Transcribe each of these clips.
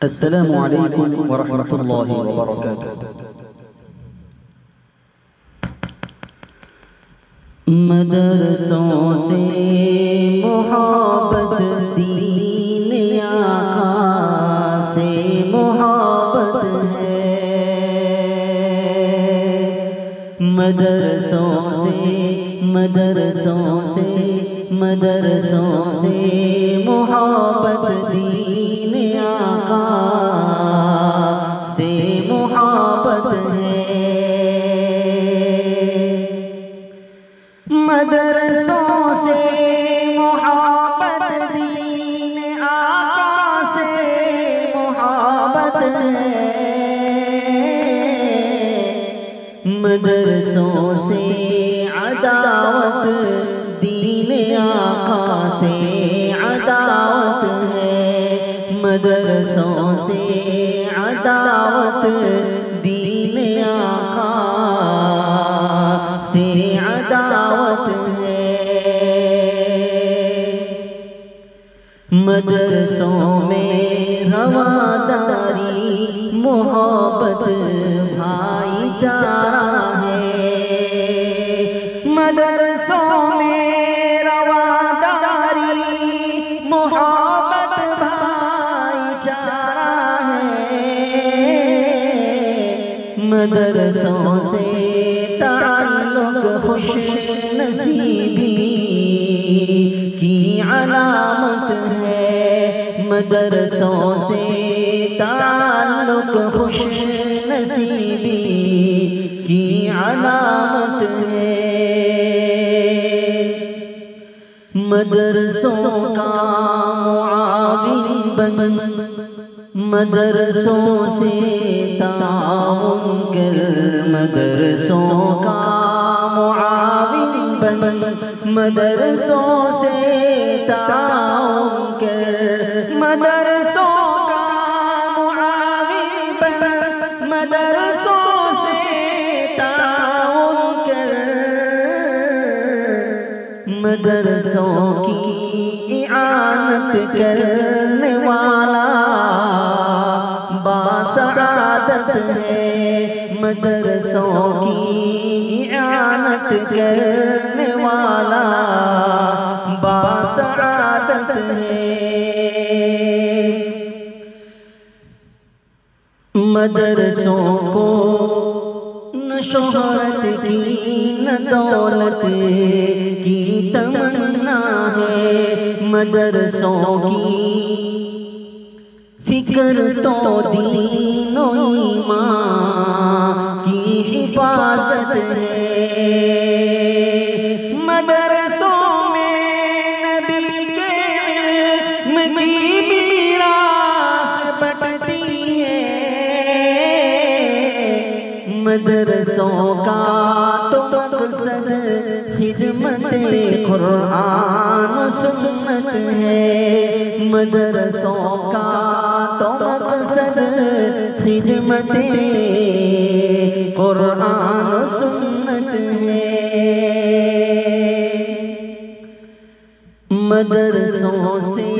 السلام علیکم ورحمۃ اللہ وبرکاتہ۔ مدرسوں سے محبت، دین آقا سے محبت ہے۔ مدرسوں سے محبت، دین آقا سے محبت ہے۔ مدرسوں سے محبت، دین آقا سے محبت ہے۔ مدرسوں سے عداوت، دین آقا سے عداوت ہے۔ مدرسوں سے عداوت، دین آقا سے عداوت ہے۔ مدرسوں میں رواداری، محبت، بھائی چارہ ہے۔ مدرسوں میں رواداری، محبت، بھائی چارہ ہے۔ مدرسوں سے تعلق، خوش نصیبی کی علامت ہے۔ مدرسوں سے تعلق، خوش نصیبی کی علامت ہے۔ مدرسوں کا معاون بن، مدرسوں سے تعاون کر۔ مدرسوں کا معاون بن، مدرسوں سے تعاون کر۔ مدرسوں کا معاون بن، مدرسوں سے تعاون کر۔ مدرسوں کی اعانت کرنے والا باسعادت ہے۔ مدرسوں کی اعانت کرنے والا باسعادت ہے۔ مدرسوں کو نہ شہرت کی، نہ دولت کی تمنا ہے۔ مدرسوں کی فکر تو دین و ایمان کی حفاظت ہے۔ مدرسوں میں نبی کے علم کی میراث بٹتی ہے۔ مدرسوں کا تو مقصد خدمت قرآن و سنت ہے۔ مدرسوں کا تو مقصد خدمت قرآن و سنت ہے۔ مدرسوں سے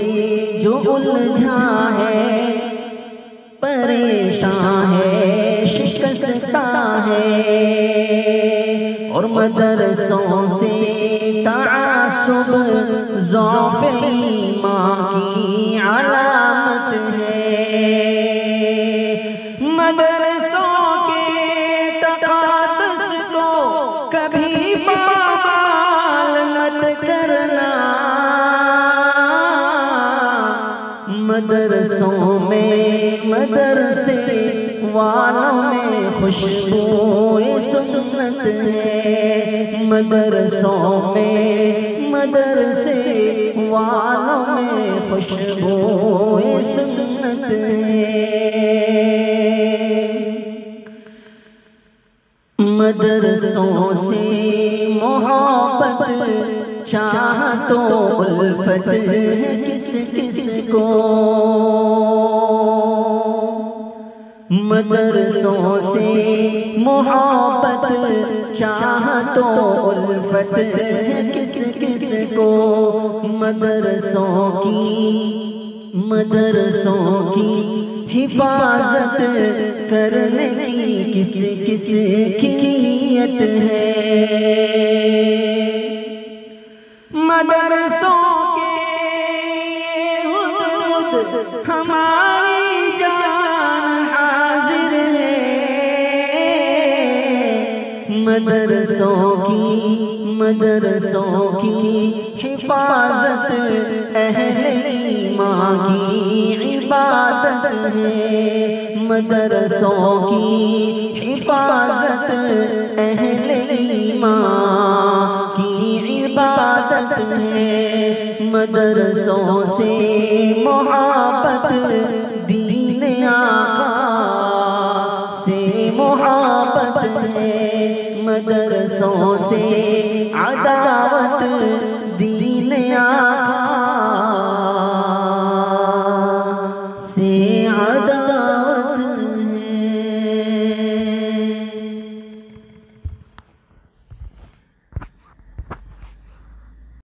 جو الجھا ہے، پریشان ہے، شکستہ ہے۔ اور مدرسوں سے تعصب، ضعف ایمان کی علامت ہے۔ مدرسوں کے تقدس کو کبھی پامال مت کرنا۔ مدرسوں میں، مدرسے والوں میں خوشبو سنت ہے۔ مدرسوں میں، مدرسے والوں میں خوشبو سنت ہے۔ مدرسوں سے محبت، چاہتوں الفت ہے کس کس کو۔ مدرسوں سے محبت، چاہتوں الفت ہے کس کس کو۔ مدرسوں کی حفاظت کرنے کی کس کس کی نیت ہے؟ مدرسوں کے حدود ہماری جان حاضر ہے، مدرسوں کی حفاظت اہل ایمان کی عبادت ہے، مدرسوں کی حفاظت اہل ایمان کی عبادت ہے، مدرسوں سے محبت دین آقا سے محبت ہے، مدرسوں سے عداوت